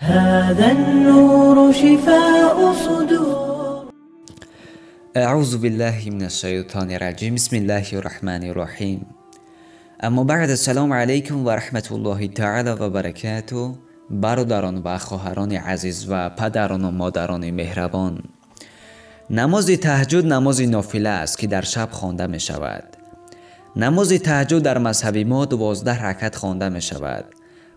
هذا النور شفاء صدور. اعوذ بالله من الشیطان الرجیم. بسم الله الرحمن الرحیم. اما بعد، السلام علیکم و رحمت الله تعالی و برکاته. برادران و خواهران عزیز و پدران و مادران مهربان، نماز تهجد نماز نافله است که در شب خوانده می شود. نماز تهجد در مذهب ما 12 رکعت خوانده می شود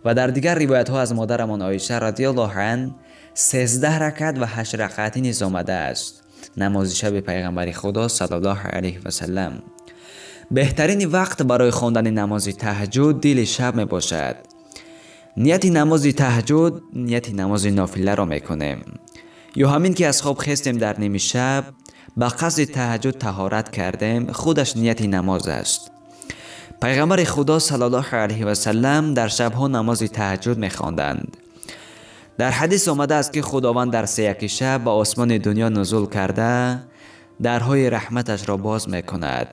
و در دیگر روایت ها از مادرمان عایشه رضی الله عنها 13 رکعت و 8 رکعتی نیز آمده است. نماز شب پیغمبر خدا صلی الله علیه و سلم. بهترین وقت برای خواندن نماز تهجد دل شب می باشد. نیت نماز تهجد نیت نماز نافله را میکنیم، یا همین که از خواب خستیم در نیم شب با قصد تهجد طهارت کردیم، خودش نیت نماز است. پیغمبر خدا صلی الله علیه و سلم در شبها نماز تهجد میخواندند. در حدیث آمده است که خداوند در 3 شب به آسمان دنیا نزول کرده درهای رحمتش را باز میکند.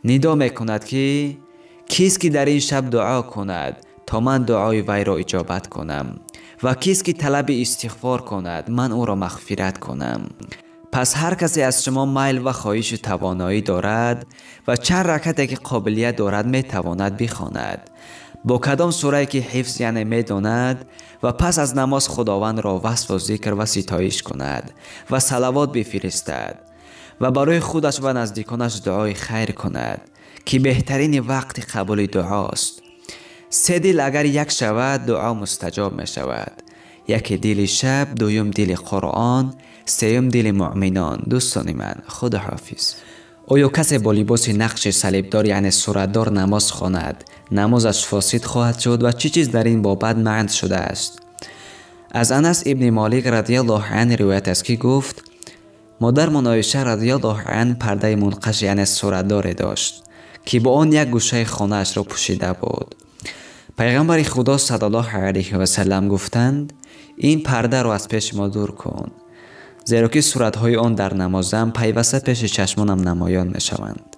ندا میکند که کیست که در این شب دعا کند تا من دعای وی را اجابت کنم، و کیست که طلب استغفار کند من او را مغفرت کنم. پس هر کسی از شما میل و خواهش توانایی دارد و چند رکعتی که قابلیت دارد می تواند بخواند، با کدام سوره که حفظ یعنی می داند، و پس از نماز خداوند را وصف و ذکر و ستایش کند و صلوات بفرستد و برای خودش و نزدیکانش دعای خیر کند که بهترین وقت قبول دعاست. 3 دل اگر یک شود دعا مستجاب می شود. یکی دل شب، دوم دل قرآن، سوم دل مؤمنان. دوستان من، خدا حافظ. آیا کسی با لباس نقش صلیبدار یعنی صورتدار نماز خواند، نمازش فاسد خواهد شد و چه چیز در این بابت معنی شده است؟ از انس ابن مالک رضی الله عنه روایت است که گفت مادرمان عایشه رضی الله عنها پرده منقش یعنی صورتدار داشت که با آن یک گوشه خانه اش را پوشیده بود. پیغمبر خدا صلی الله علیه و سلم گفتند این پرده را از پیش ما دور کن، زیرا که صورتهای آن در نمازم پیوسته پیش چشمانم نمایان می شوند.